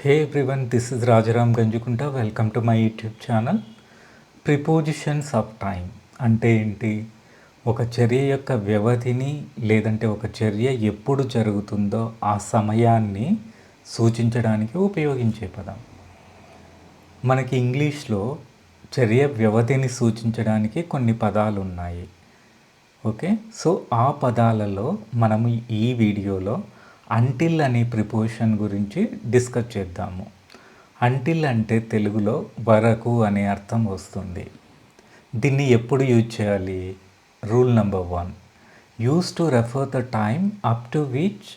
Hey everyone, this is Rajaram Ganjukunta. Welcome to my YouTube channel. Prepositions of time అంటే ఏంటి? ఒక చర్య యొక్క వ్యవధిని లేదంటే ఒక చర్య ఎప్పుడు జరుగుతుందో ఆ సమయాన్ని సూచించడానికి ఉపయోగించే పదం. మనకి ఇంగ్లీష్లో చర్య వ్యవధిని సూచించడానికి కొన్ని పదాలు ఉన్నాయి. ఓకే, సో ఆ పదాలలో మనము ఈ వీడియోలో అంటిల్ అనే ప్రిపోజిషన్ గురించి డిస్కస్ చేద్దాము. అంటిల్ అంటే తెలుగులో వరకు అనే అర్థం వస్తుంది. దీన్ని ఎప్పుడు యూజ్ చేయాలి? Rule number 1, use to refer the time up to which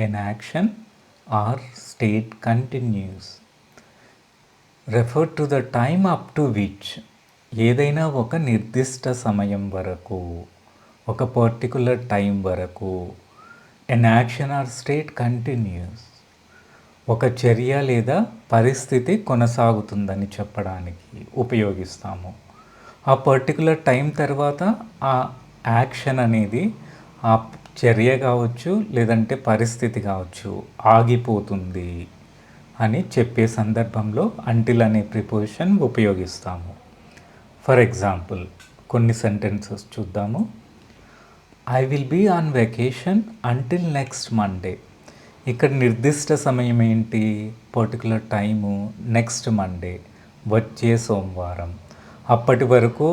an action or state continues. Refer to the time up to which, ఏదైనా ఒక నిర్దిష్ట సమయం వరకు, ఒక పర్టికులర్ టైం వరకు, an action or state continues, ఒక చర్య లేదా పరిస్థితి కొనసాగుతుందని చెప్పడానికి ఉపయోగిస్తాము. ఆ పర్టికులర్ టైం తర్వాత ఆ యాక్షన్ అనేది, ఆ చర్య కావచ్చు లేదంటే పరిస్థితి కావచ్చు, ఆగిపోతుంది అని చెప్పే సందర్భంలో అంటిల్ అనే ప్రిపోజిషన్ ఉపయోగిస్తాము. ఫర్ ఎగ్జాంపుల్ కొన్ని సెంటెన్సెస్ చూద్దాము. I will be on vacation until next Monday. ఇక్కడ నిర్దిష్ట సమయం ఏంటి? పర్టికులర్ టైము నెక్స్ట్ మండే, వచ్చే సోమవారం. అప్పటి వరకు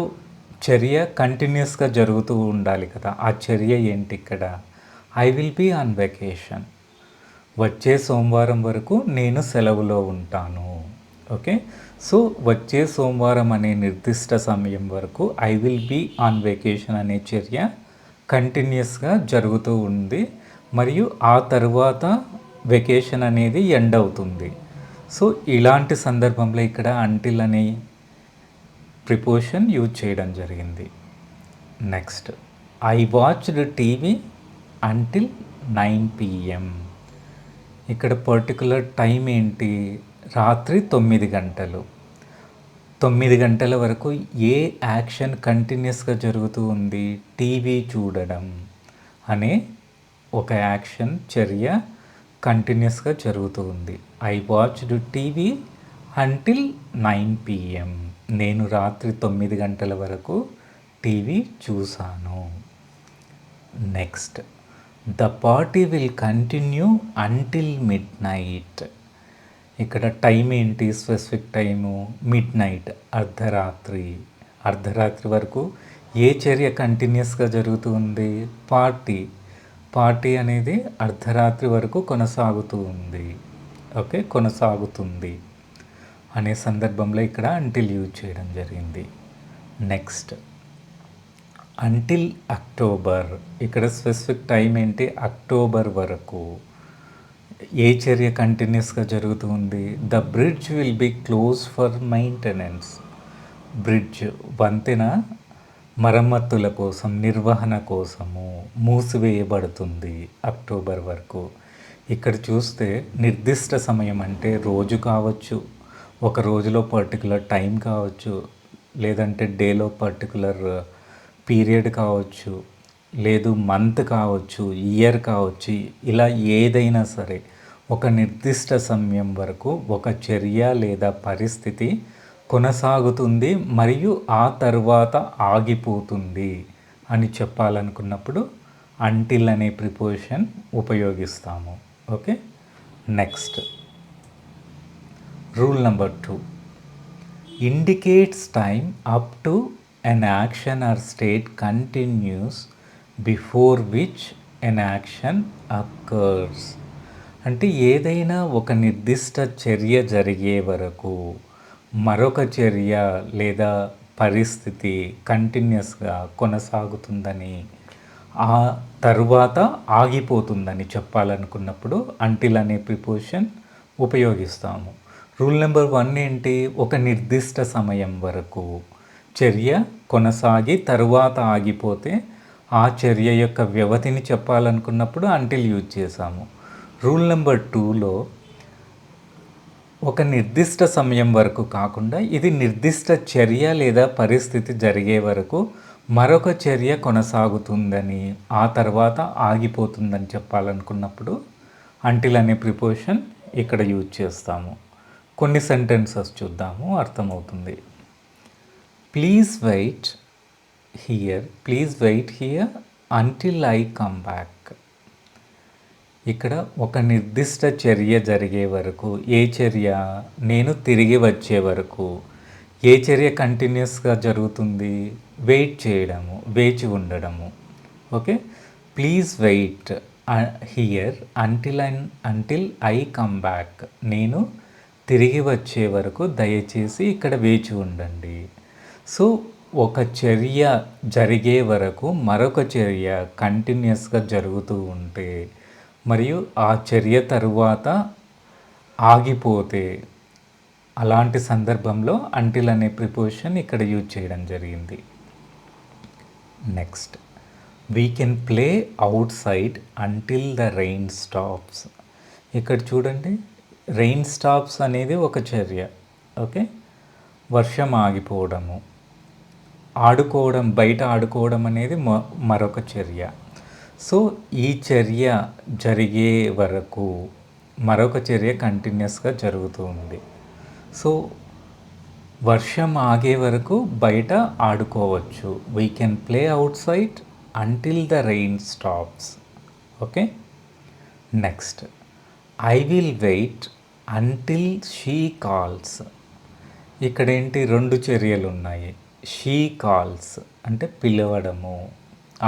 చర్య కంటిన్యూస్గా జరుగుతూ ఉండాలి కదా. ఆ చర్య ఏంటి ఇక్కడ? I will be on vacation, వచ్చే సోమవారం వరకు నేను సెలవులో ఉంటాను. ఓకే, సో వచ్చే సోమవారం అనే నిర్దిష్ట సమయం వరకు I will be on vacation అనే చర్య కంటిన్యూస్గా జరుగుతూ ఉంది, మరియు ఆ తరువాత వెకేషన్ అనేది ఎండ్ అవుతుంది. సో ఇలాంటి సందర్భంలో ఇక్కడ అంటిల్ అనే ప్రిపోజిషన్ యూజ్ చేయడం జరిగింది. Next, I watched TV until 9 PM. ఇక్కడ పర్టికులర్ టైం ఏంటి? రాత్రి 9 గంటలు. 9 గంటల వరకు ఏ యాక్షన్ కంటిన్యూస్గా జరుగుతూ ఉంది? టీవీ చూడడం అనే ఒక యాక్షన్, చర్య కంటిన్యూస్గా జరుగుతూ ఉంది. I watched TV until 9 PM. నేను రాత్రి 9 గంటల వరకు టీవీ చూశాను. Next, the party will continue until mid night. ఇక్కడ టైం ఏంటి? స్పెసిఫిక్ టైము మిడ్ నైట్, అర్ధరాత్రి. అర్ధరాత్రి వరకు ఏ చర్య కంటిన్యూస్గా జరుగుతుంది? పార్టీ అనేది అర్ధరాత్రి వరకు కొనసాగుతూ ఉంది. ఓకే, కొనసాగుతుంది అనే సందర్భంలో ఇక్కడ అంటిల్ యూజ్ చేయడం జరిగింది. Next, until October. ఇక్కడ స్పెసిఫిక్ టైం ఏంటి? అక్టోబర్ వరకు ఏ చర్య కంటిన్యూస్గా జరుగుతూ ఉంది? The bridge will be close for maintenance. Bridge, వంతెన మరమ్మతుల కోసం, నిర్వహణ కోసము మూసివేయబడుతుంది అక్టోబర్ వరకు. ఇక్కడ చూస్తే నిర్దిష్ట సమయం అంటే రోజు కావచ్చు, ఒక రోజులో పర్టికులర్ టైం కావచ్చు, లేదంటే డేలో పర్టికులర్ పీరియడ్ కావచ్చు, లేదు మంత్ కావచ్చు, ఇయర్ కావచ్చు. ఇలా ఏదైనా సరే ఒక నిర్దిష్ట సమయం వరకు ఒక చర్య లేదా పరిస్థితి కొనసాగుతుంది మరియు ఆ తర్వాత ఆగిపోతుంది అని చెప్పాలనుకున్నప్పుడు అంటిల్ అనే ప్రిపోజిషన్ ఉపయోగిస్తాము. Okay, next, rule number 2, indicates time up to an action or state continues before which an action occurs. అంటే ఏదైనా ఒక నిర్దిష్ట చర్య జరిగే వరకు మరొక చర్య లేదా పరిస్థితి కంటిన్యూస్గా కొనసాగుతుందని, ఆ తరువాత ఆగిపోతుందని చెప్పాలనుకున్నప్పుడు అంటిల్ అనే ప్రిపోజిషన్ ఉపయోగిస్తాము. రూల్ నెంబర్ 1 ఏంటి? ఒక నిర్దిష్ట సమయం వరకు చర్య కొనసాగి తరువాత ఆగిపోతే ఆ చర్య యొక్క వ్యవధిని చెప్పాలనుకున్నప్పుడు అంటిల్ యూజ్ చేశాము. రూల్ నెంబర్ 2లో ఒక నిర్దిష్ట సమయం వరకు కాకుండా ఇది నిర్దిష్ట చర్య లేదా పరిస్థితి జరిగే వరకు మరొక చర్య కొనసాగుతుందని, ఆ తర్వాత ఆగిపోతుందని చెప్పాలనుకున్నప్పుడు అంటిల్ అనే ప్రిపోజిషన్ ఇక్కడ యూజ్ చేస్తాము. కొన్ని సెంటెన్సెస్ చూద్దాము, అర్థమవుతుంది. Please wait here until I come back. ఇక్కడ ఒక నిర్దిష్ట చర్య జరిగే వరకు, ఏ చర్య? నేను తిరిగి వచ్చే వరకు. ఏ చర్య కంటిన్యూస్గా జరుగుతుంది? వెయిట్ చేయడము, వేచి ఉండడము. Okay, please wait here until I come back. నేను తిరిగి వచ్చే వరకు దయచేసి ఇక్కడ వేచి ఉండండి. సో ఒక చర్య జరిగే వరకు మరొక చర్య కంటిన్యూస్గా జరుగుతూ ఉంటే మరియు ఆ చర్య తరువాత ఆగిపోతే అలాంటి సందర్భంలో అంటిల్ అనే ప్రిపోజిషన్ ఇక్కడ యూజ్ చేయడం జరిగింది. Next, we can play outside until the rain stops. ఇక్కడ చూడండి, రెయిన్ స్టాప్స్ అనేది ఒక చర్య. ఓకే, వర్షం ఆగిపోవడము. ఆడుకోవడం, బయట ఆడుకోవడం అనేది మరొక చర్య. సో ఈ చర్య జరిగే వరకు మరొక చర్య కంటిన్యూస్గా జరుగుతూ ఉంది. సో వర్షం ఆగే వరకు బయట ఆడుకోవచ్చు. We can play outside until the rain stops. Okay, next, I will wait until she calls. ఇక్కడ ఏంటి, రెండు చర్యలు ఉన్నాయి. షీ కాల్స్ అంటే పిలవడము,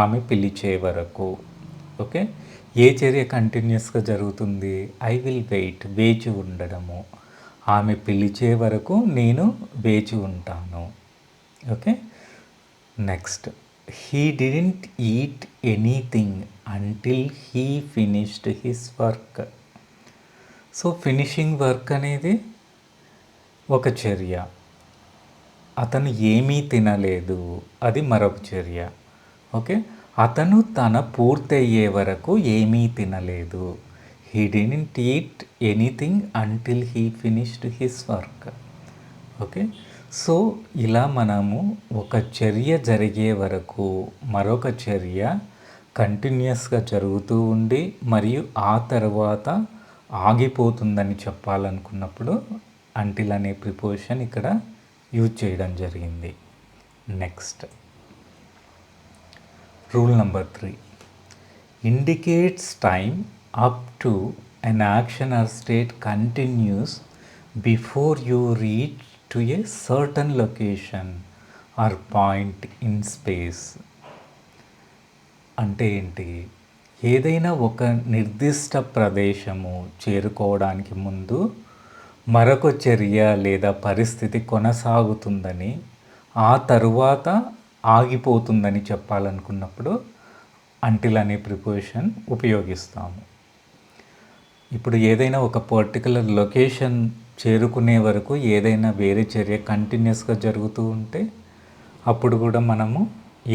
ఆమె పిలిచే వరకు. ఓకే, ఏ చర్య కంటిన్యూస్గా జరుగుతుంది? ఐ విల్ వెయిట్, వేచి ఉండడము. ఆమె పిలిచే వరకు నేను వేచి ఉంటాను. Okay, next, he didn't eat anything until he finished his work. So finishing work అనేది ఒక చర్య. అతను ఏమీ తినలేదు, అది మరొక చర్య. ఓకే, అతను తన పూర్తయ్యే వరకు ఏమీ తినలేదు. He didn't eat anything until he finished his work. Okay, so ఇలా మనము ఒక చర్య జరిగే వరకు మరొక చర్య కంటిన్యూస్గా జరుగుతూ ఉండి మరియు ఆ తర్వాత ఆగిపోతుందని చెప్పాలనుకున్నప్పుడు అంటిల్ అనే ప్రిపోజిషన్ ఇక్కడ యూజ్ చేయడం జరిగింది. Next, rule number 3, indicates time up to an action or state continues before you reach to a certain location or point in space. అంటే ఏంటి? ఏదైనా ఒక నిర్దిష్ట ప్రదేశము చేరుకోవడానికి ముందు మరొక చర్య లేదా పరిస్థితి కొనసాగుతుందని, ఆ తరువాత ఆగిపోతుందని చెప్పాలనుకున్నప్పుడు అంటిల్ అనే ప్రిపోజిషన్ ఉపయోగిస్తాము. ఇప్పుడు ఏదైనా ఒక పర్టికులర్ లొకేషన్ చేరుకునే వరకు ఏదైనా వేరే చర్య కంటిన్యూస్గా జరుగుతూ ఉంటే అప్పుడు కూడా మనము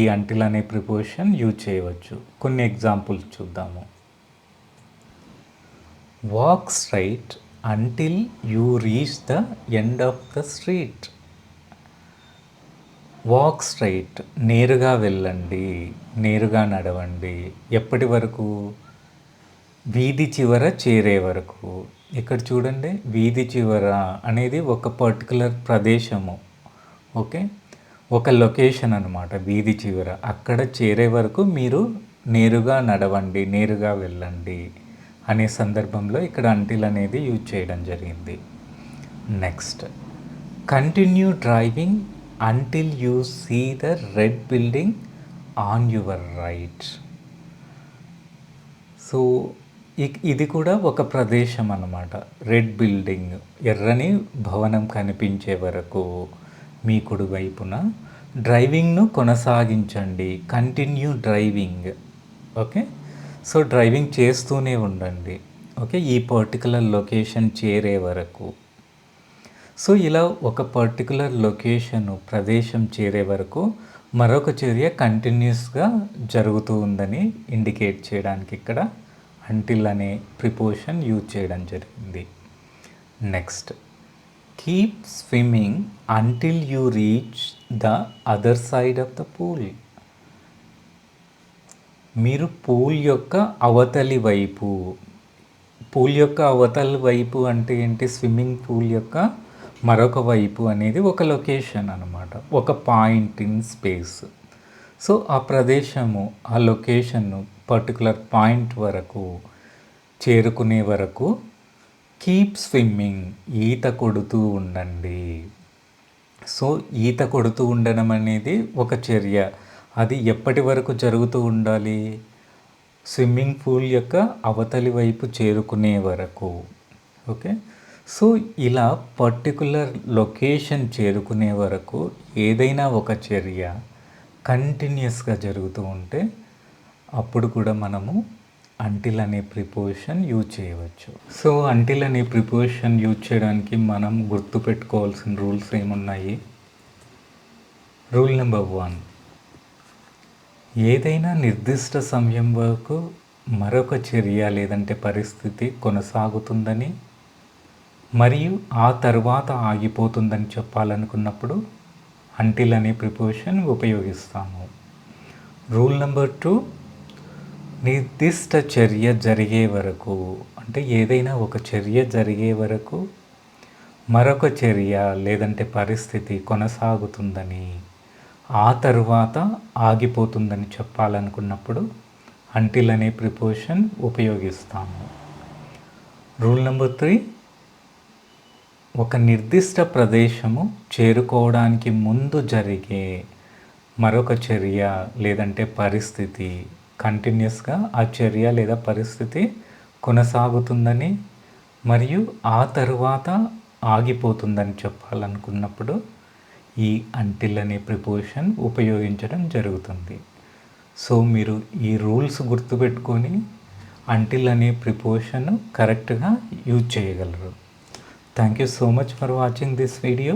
ఈ అంటిల్ అనే ప్రిపోజిషన్ యూజ్ చేయవచ్చు. కొన్ని ఎగ్జాంపుల్స్ చూద్దాము. Walk straight until you reach the end of the street. Walk straight, నేరుగా వెళ్ళండి, నేరుగా నడవండి. ఎప్పటి వరకు? వీధి చివర చేరే వరకు. ఇక్కడ చూడండి, వీధి చివర అనేది ఒక పర్టికులర్ ప్రదేశము. ఓకే, ఒక లొకేషన్ అన్నమాట. వీధి చివర, అక్కడ చేరే వరకు మీరు నేరుగా నడవండి, నేరుగా వెళ్ళండి అనే సందర్భంలో ఇక్కడ అంటిల్ అనేది యూజ్ చేయడం జరిగింది. Next, continue driving until you see the red building on your right. So ఇది కూడా ఒక ప్రదేశం అన్నమాట. రెడ్ బిల్డింగ్, ఎర్రని భవనం కనిపించే వరకు మీ కుడి వైపున డ్రైవింగ్ను కొనసాగించండి. Continue driving. Okay, so driving చేస్తూనే ఉండండి. ఓకే, ఈ పర్టికులర్ లొకేషన్ చేరే వరకు. సో ఇలా ఒక పర్టికులర్ లొకేషను, ప్రదేశం చేరే వరకు మరొక చర్య కంటిన్యూస్గా జరుగుతూ ఉందని ఇండికేట్ చేయడానికి ఇక్కడ అంటిల్ అనే ప్రిపోజిషన్ యూజ్ చేయడం జరిగింది. Next, keep swimming until you reach the other side of the pool. మీరు పూల్ యొక్క అవతలి వైపు పూల్ యొక్క అవతల వైపు అంటే ఏంటి, స్విమ్మింగ్ పూల్ యొక్క మరొక వైపు అనేది ఒక లొకేషన్ అనమాట, ఒక పాయింట్ ఇన్ స్పేస్. సో ఆ ప్రదేశము, ఆ లొకేషన్ పర్టికులర్ పాయింట్ వరకు చేరుకునే వరకు కీప్ స్విమ్మింగ్, ఈత కొడుతూ ఉండండి. సో ఈత కొడుతూ ఉండడం అనేది ఒక చర్య. అది ఎప్పటి వరకు జరుగుతూ ఉండాలి, స్విమ్మింగ్ పూల్ యొక్క అవతలి వైపు చేరుకునే వరకు. ఓకే, సో ఇలా పర్టికులర్ లొకేషన్ చేరుకునే వరకు ఏదైనా ఒక చర్య కంటిన్యూస్గా జరుగుతూ ఉంటే అప్పుడు కూడా మనము అంటిల్ అనే ప్రిపోజిషన్ యూజ్ చేయవచ్చు. సో అంటిల్ అనే ప్రిపోజిషన్ యూజ్ చేయడానికి మనం గుర్తుపెట్టుకోవాల్సిన రూల్స్ ఏమున్నాయి? రూల్ నెంబర్ 1, ఏదైనా నిర్దిష్ట సమయం వరకు మరొక చర్య లేదంటే పరిస్థితి కొనసాగుతుందని మరియు ఆ తర్వాత ఆగిపోతుందని చెప్పాలనుకున్నప్పుడు అంటిల్ అనే ప్రిపోజిషన్ ఉపయోగిస్తాము. రూల్ నెంబర్ 2, నిర్దిష్ట చర్య జరిగే వరకు, అంటే ఏదైనా ఒక చర్య జరిగే వరకు మరొక చర్య లేదంటే పరిస్థితి కొనసాగుతుందని ఆ తరువాత ఆగిపోతుందని చెప్పాలనుకున్నప్పుడు అంటిల్ అనే ప్రిపోజిషన్ ఉపయోగిస్తాము. రూల్ నెంబర్ 3, ఒక నిర్దిష్ట ప్రదేశము చేరుకోవడానికి ముందు జరిగే మరొక చర్య లేదంటే పరిస్థితి కంటిన్యూస్గా ఆ చర్య లేదా పరిస్థితి కొనసాగుతుందని మరియు ఆ తరువాత ఆగిపోతుందని చెప్పాలనుకున్నప్పుడు ఈ అంటిల్ అనే ప్రిపోజిషన్ ఉపయోగించడం జరుగుతుంది. సో మీరు ఈ రూల్స్ గుర్తుపెట్టుకొని అంటిల్ అనే ప్రిపోజిషన్ కరెక్ట్గా యూజ్ చేయగలరు. Thank you so much for watching this video.